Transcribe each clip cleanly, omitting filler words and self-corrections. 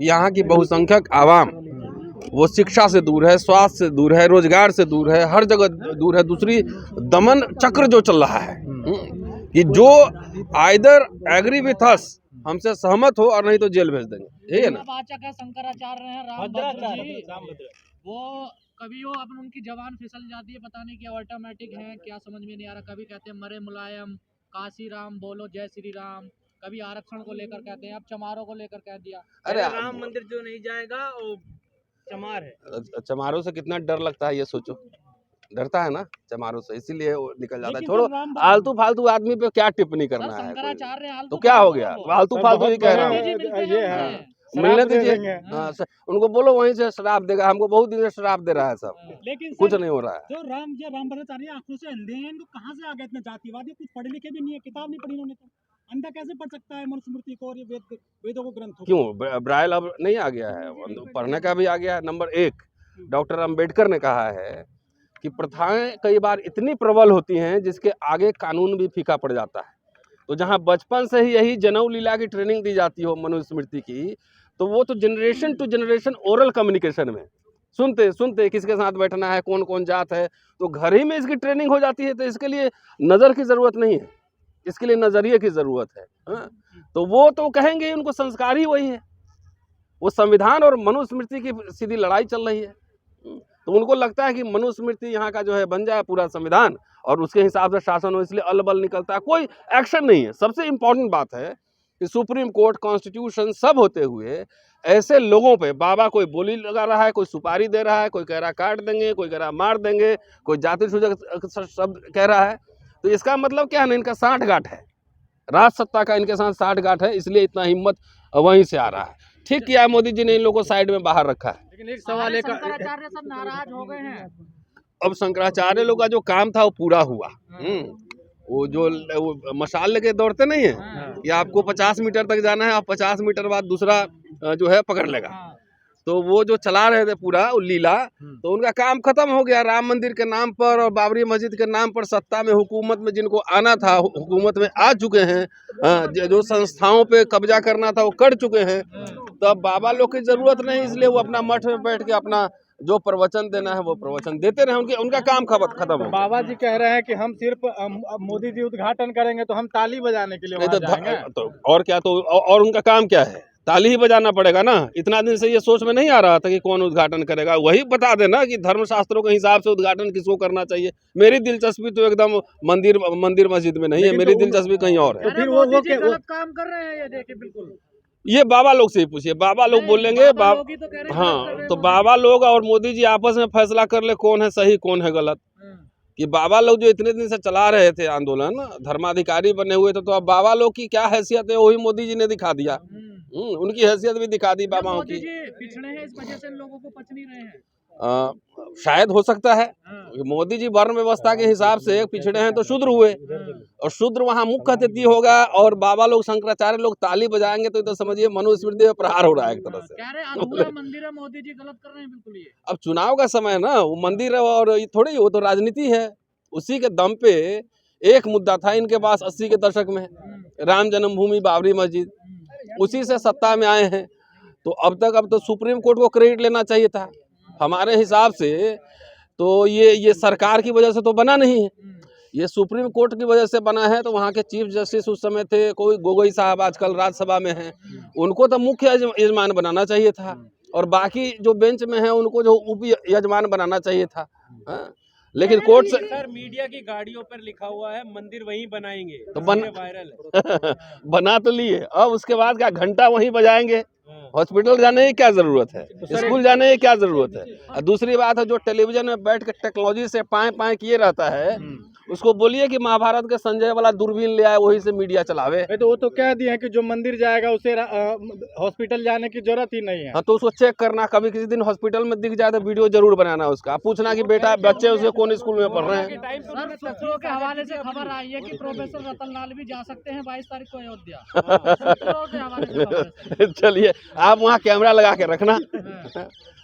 यहाँ की बहुसंख्यक आवाम वो शिक्षा से दूर है, स्वास्थ्य से दूर है, रोजगार से दूर है, हर जगह दूर है। दूसरी दमन चक्र जो चल रहा है कि जो आइदर एग्री विथ अस, हमसे सहमत हो, और नहीं तो जेल भेज देंगे, यही है ना। वाचक है शंकराचार्य हैं रामभद्र जी, वो कभी वो अपन उनकी जबान फिसल जाती है, पता नहीं क्या ऑटोमेटिक है, क्या समझ में नहीं आ रहा। कभी कहते हैं मरे मुलायम, काशी राम बोलो जय श्री राम, कभी आरक्षण को लेकर कहते हैं, अब चमारों को लेकर कह दिया। अरे राम मंदिर जो नहीं जाएगा वो चमार है। चमारों से कितना डर लगता है ये सोचो, डरता है ना चमारों से, इसीलिए वो निकल जाता है। छोड़ो, आलतू फालतू आदमी पे क्या टिप्पणी करना है कोई। तो क्या हो गया, आलतू फालतू ही कह रहा हूँ, मिलने दीजिए। हाँ, उनको बोलो वहीं से श्राप देगा, हमको बहुत दिन से श्राप दे रहा है सब, लेकिन कुछ नहीं हो रहा है। जो रामभद्राचार्य आंखों से अंधे हैं, इनको कहाँ से आ गए इतने जातिवादी, कुछ पढ़े लिखे भी नहीं है, किताब नहीं पढ़ी उन्होंने, तो अंधा कैसे पढ़ सकता है मनुस्मृति को और ये वेदों को, ग्रंथों? क्यों ब्राइल अब नहीं आ गया है, पढ़ने का भी आ गया है। नंबर 1, डॉक्टर अंबेडकर ने कहा है कि प्रथाएं कई बार इतनी प्रबल होती हैं जिसके आगे कानून भी फीका पड़ जाता है। तो जहां बचपन से ही यही जनऊ लीला की ट्रेनिंग दी जाती हो मनुस्मृति की, तो वो तो generation to generation oral communication में सुनते सुनते किसके साथ बैठना है, कौन कौन जात है, तो घर ही में इसकी ट्रेनिंग हो जाती है। तो इसके लिए नज़र की ज़रूरत नहीं है, इसके लिए नज़रिए की ज़रूरत है। हाँ? तो वो तो कहेंगे उनको संस्कार ही वही है, वो संविधान और मनुस्मृति की सीधी लड़ाई चल रही है। तो उनको लगता है कि मनुस्मृति यहाँ का जो है बन जाए पूरा संविधान और उसके हिसाब से शासन हो, इसलिए अलबल निकलता है, कोई एक्शन नहीं है। सबसे इम्पोर्टेंट बात है कि सुप्रीम कोर्ट, कॉन्स्टिट्यूशन सब होते हुए ऐसे लोगों पे बाबा कोई बोली लगा रहा है, कोई सुपारी दे रहा है, कोई कह रहा काट देंगे, कोई कह रहा मार देंगे, कोई जाति सूचक शब्द कह रहा है। तो इसका मतलब क्या है ना, इनका सांठगांठ है, राज सत्ता का इनके साथ सांठगांठ है, इसलिए इतना हिम्मत वहीं से आ रहा है। ठीक किया मोदी जी ने इन लोगों को साइड में बाहर रखा है। लेकिन एक सवाल, शंकराचार्य सब नाराज हो गए हैं। अब शंकराचार्य लोग का जो काम था वो पूरा हुआ। वो जो वो मशाल लेके दौड़ते नहीं है कि आपको 50 मीटर तक जाना है, आप 50 मीटर बाद दूसरा जो है पकड़ लेगा, तो वो जो चला रहे थे पूरा लीला, तो उनका काम खत्म हो गया। राम मंदिर के नाम पर और बाबरी मस्जिद के नाम पर सत्ता में, हुकूमत में जिनको आना था हुकूमत में आ चुके हैं, जो संस्थाओं पे कब्जा करना था वो कर चुके हैं। तो अब बाबा लोग की जरूरत नहीं, इसलिए वो अपना मठ में बैठ के अपना जो प्रवचन देना है वो प्रवचन देते रहे, उनका काम खत्म हो। बाबा जी कह रहे हैं कि हम सिर्फ मोदी जी उद्घाटन करेंगे तो हम ताली बजाने के लिए वहां जाएंगे। तो और क्या, तो और उनका काम क्या है, ताली ही बजाना पड़ेगा ना। इतना दिन से ये सोच में नहीं आ रहा था कि कौन उद्घाटन करेगा, वही बता देना कि धर्मशास्त्रों के हिसाब से उद्घाटन किसको करना चाहिए। मेरी दिलचस्पी तो एकदम मंदिर मस्जिद में नहीं है, मेरी दिलचस्पी कहीं और है। तो फिर वो गलत काम कर रहे हैं, ये देखिए बिल्कुल। ये बाबा लोग से ही पूछिए, बाबा लोग बोलेंगे। हाँ, तो बाबा लोग और मोदी जी आपस में फैसला कर ले कौन है सही कौन है गलत। कि बाबा लोग जो इतने दिन से चला रहे थे आंदोलन, धर्माधिकारी बने हुए थे, तो अब बाबा लोग की क्या हैसियत है वही मोदी जी ने दिखा दिया। उनकी हैसियत भी दिखा दी बाबाओं की। पिछड़े हैं, इस वजह से लोगों को पच नहीं रहे हैं। शायद हो सकता है मोदी जी वर्ण व्यवस्था के हिसाब से पिछड़े हैं तो शूद्र हुए, और शूद्र वहाँ मुख्य अतिथि होगा, और बाबा लोग शंकराचार्य लोग ताली बजाएंगे, तो समझिए मनुस्मृति में प्रहार हो रहा है एक तरह से। अधूरा मंदिर है, मोदी जी गलत कर रहे हैं बिल्कुल। ये अब चुनाव का समय है ना, वो मंदिर है और ये थोड़ी, वो तो राजनीति है। उसी के दम पे एक मुद्दा था इनके पास 80 के दशक में, राम जन्मभूमि बाबरी मस्जिद, उसी से सत्ता में आए हैं। तो अब तो सुप्रीम कोर्ट को क्रेडिट लेना चाहिए था हमारे हिसाब से। तो ये सरकार की वजह से तो बना नहीं है, ये सुप्रीम कोर्ट की वजह से बना है। तो वहाँ के चीफ जस्टिस उस समय थे कोई गोगोई साहब, आजकल राज्यसभा में हैं, उनको तो मुख्य यजमान बनाना चाहिए था, और बाकी जो बेंच में है उनको जो उप यजमान बनाना चाहिए था। लेकिन कोर्ट से सर, मीडिया की गाड़ियों पर लिखा हुआ है मंदिर वहीं बनाएंगे, तो वायरल है। बना तो लिए, अब उसके बाद क्या घंटा वहीं बजाएंगे। हॉस्पिटल जाने की क्या जरूरत है, स्कूल जाने की क्या जरूरत है। और दूसरी बात है, जो टेलीविजन में बैठ के टेक्नोलॉजी से पाए किए रहता है, उसको बोलिए कि महाभारत के संजय वाला दूरबीन ले आए, वही से मीडिया चलावे। तो वो तो कह दिए हैं कि जो मंदिर जाएगा उसे हॉस्पिटल जाने की जरूरत ही नहीं है। हाँ, तो उसको चेक करना, कभी किसी दिन हॉस्पिटल में दिख जाए तो वीडियो जरूर बनाना उसका, पूछना कि बेटा बच्चे उसके कौन स्कूल में पढ़ रहे हैं। सूत्रों के हवाले से खबर आई है कि प्रोफेसर रतनलाल भी जा सकते हैं 22 तारीख को अयोध्या। चलिए, आप वहाँ कैमरा लगा के रखना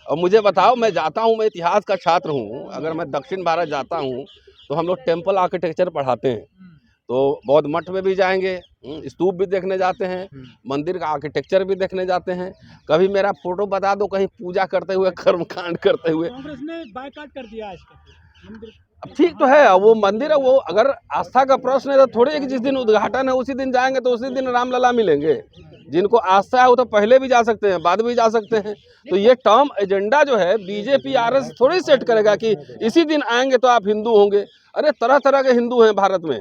और मुझे बताओ। मैं जाता हूँ, मैं इतिहास का छात्र हूँ, अगर मैं दक्षिण भारत जाता हूँ तो हम लोग टेम्पल आर्किटेक्चर पढ़ाते हैं। तो बौद्ध मठ में भी जाएंगे, स्तूप भी देखने जाते हैं, मंदिर का आर्किटेक्चर भी देखने जाते हैं। कभी मेरा फोटो बता दो कहीं पूजा करते हुए, कर्मकांड करते हुए। कांग्रेस ने बायकॉट कर दिया है इसका मंदिर। अब ठीक तो है, वो मंदिर है, वो अगर आस्था का प्रश्न है तो थोड़ी है कि जिस दिन उद्घाटन है उसी दिन जाएंगे तो उसी दिन रामलला मिलेंगे। जिनको आस्था है वो तो पहले भी जा सकते हैं, बाद में भी जा सकते हैं। तो ये टर्म एजेंडा जो है बीजेपी आरएस थोड़ी सेट करेगा कि इसी दिन आएंगे तो आप हिंदू होंगे। अरे तरह तरह के हिंदू हैं भारत में,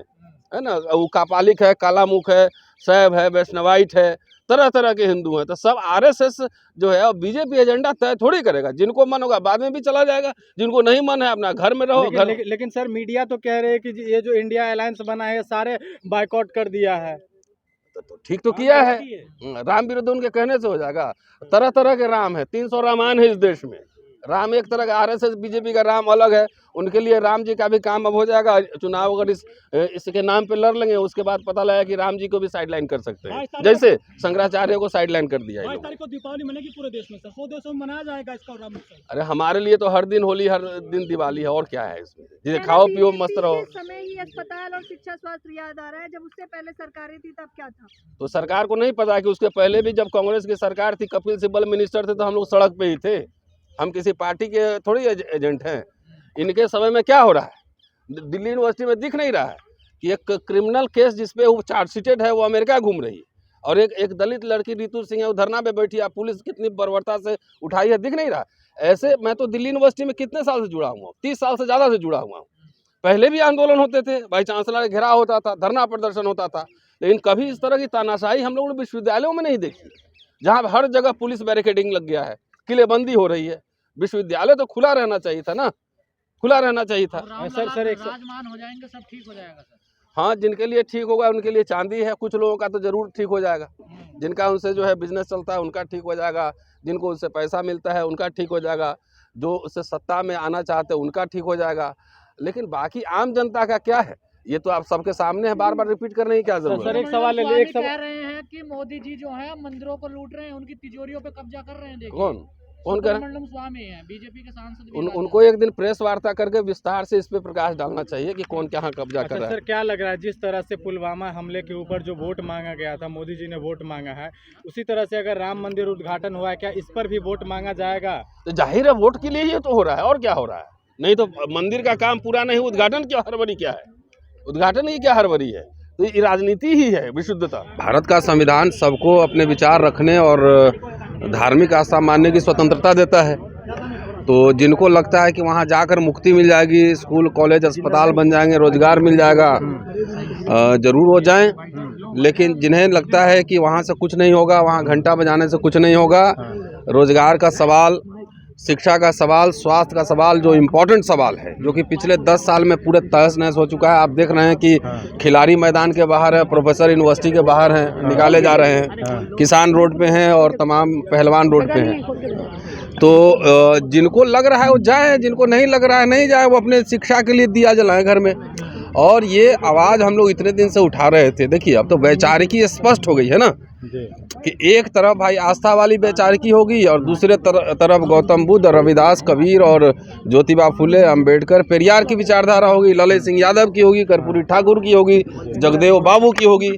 है ना। वो कापालिक है, कालामुख है, शैव है, वैष्णवाइट है, तरह तरह के हिंदू हैं। तो सब आरएसएस जो है बीजेपी एजेंडा तय थोड़ी करेगा। जिनको मन होगा बाद में भी चला जाएगा, जिनको नहीं मन है अपना घर में रहो। लेकिन सर मीडिया तो कह रहे हैं कि ये जो इंडिया अलायंस बना है सारे बायकॉट कर दिया है। तो ठीक तो किया है, राम विरोध उनके कहने से हो जाएगा। तरह तरह के राम है, 300 रामायण है इस देश में। राम एक तरह का, आरएसएस बीजेपी का राम अलग है। उनके लिए राम जी का भी काम अब हो जाएगा। चुनाव अगर इसके नाम पे लड़ लेंगे उसके बाद पता लगा कि राम जी को भी साइडलाइन कर सकते हैं, जैसे शंकराचार्य को साइडलाइन कर दिया। 22 तारीख को दीपावली मनेगी पूरे देश में सर, 100 देशों में मनाया जाएगा इसका राम उत्सव। अरे हमारे लिए तो हर दिन होली, हर दिन दिवाली है, और क्या है इसमें। जिसे खाओ पियो मस्त रहो। समय ही अस्पताल और शिक्षा स्वास्थ्य याद आ रहा है, जब उससे पहले सरकारें थी तब क्या था? तो सरकार को नहीं पता कि उसके पहले भी जब कांग्रेस की सरकार थी, कपिल सिब्बल मिनिस्टर थे, तो हम लोग सड़क पे ही थे। हम किसी पार्टी के थोड़ी एजेंट हैं। इनके समय में क्या हो रहा है, दिल्ली यूनिवर्सिटी में दिख नहीं रहा है कि एक क्रिमिनल केस जिसपे वो चार्जशीटेड है वो अमेरिका घूम रही है, और एक दलित लड़की रितु सिंह है वो धरना पे बैठी है, पुलिस कितनी बर्बरता से उठाई है, दिख नहीं रहा। ऐसे मैं तो दिल्ली यूनिवर्सिटी में कितने साल से जुड़ा हुआ हूँ, 30 साल से ज़्यादा से जुड़ा हुआ हूँ। पहले भी आंदोलन होते थे, भाई चांसलर घेराव होता था, धरना प्रदर्शन होता था, लेकिन कभी इस तरह की तानाशाही हम लोगों ने विश्वविद्यालयों में नहीं देखी, जहाँ हर जगह पुलिस बैरिकेडिंग लग गया है, किलेबंदी हो रही है। विश्वविद्यालय तो खुला रहना चाहिए था ना, खुला रहना चाहिए था। सर राजमान हो जाएंगे, सब ठीक हो जाएगा सर। हाँ, जिनके लिए ठीक होगा उनके लिए चांदी है। कुछ लोगों का तो जरूर ठीक हो जाएगा, जिनका उनसे जो है बिजनेस चलता है उनका ठीक हो जाएगा, जिनको उससे पैसा मिलता है उनका ठीक हो जाएगा, जो उससे सत्ता में आना चाहते हैं उनका ठीक हो जाएगा। लेकिन बाकी आम जनता का क्या है, ये तो आप सबके सामने है, बार बार रिपीट करने की क्या जरूरत है। सर एक सवाल है, एक कह रहे हैं कि मोदी जी जो है मंदिरों को लूट रहे हैं, उनकी तिजोरियों पे कब्जा कर रहे हैं। देखिए कौन कर रहे हैं? स्वामी है बीजेपी के सांसद। उनको एक दिन प्रेस वार्ता करके विस्तार से इस पे प्रकाश डालना चाहिए कि कौन क्या कब्जा कर रहा है। सर क्या लग रहा है, जिस तरह से पुलवामा हमले के ऊपर जो वोट मांगा गया था, मोदी जी ने वोट मांगा है, उसी तरह से अगर राम मंदिर उद्घाटन हुआ है, क्या इस पर भी वोट मांगा जाएगा? तो जाहिर है वोट के लिए ही तो हो रहा है, और क्या हो रहा है। नहीं तो मंदिर का काम पूरा नहीं, उद्घाटन क्या हड़बड़ी क्या है, उद्घाटन ही क्या हड़बड़ी है। तो ये राजनीति ही है, विशुद्धता। भारत का संविधान सबको अपने विचार रखने और धार्मिक आस्था मानने की स्वतंत्रता देता है। तो जिनको लगता है कि वहाँ जाकर मुक्ति मिल जाएगी, स्कूल कॉलेज अस्पताल बन जाएंगे, रोजगार मिल जाएगा, जरूर हो जाएं। लेकिन जिन्हें लगता है कि वहाँ से कुछ नहीं होगा, वहाँ घंटा बजाने से कुछ नहीं होगा, रोजगार का सवाल, शिक्षा का सवाल, स्वास्थ्य का सवाल, जो इम्पोर्टेंट सवाल है, जो कि पिछले 10 साल में पूरे तहस नहस हो चुका है। आप देख रहे हैं कि खिलाड़ी मैदान के बाहर है, प्रोफेसर यूनिवर्सिटी के बाहर हैं, निकाले जा रहे हैं, किसान रोड पे हैं और तमाम पहलवान रोड पे हैं। तो जिनको लग रहा है वो जाए, जिनको नहीं लग रहा है नहीं जाए, वो अपने शिक्षा के लिए दिया जलाएं घर में। और ये आवाज़ हम लोग इतने दिन से उठा रहे थे। देखिए अब तो वैचारिकी स्पष्ट हो गई है ना, कि एक तरफ भाई आस्था वाली वैचारिकी होगी और दूसरे तरफ गौतम बुद्ध, रविदास, कबीर और ज्योतिबा फुले, अंबेडकर, पेरियार की विचारधारा होगी, ललित सिंह यादव की होगी, कर्पूरी ठाकुर की होगी, जगदेव बाबू की होगी।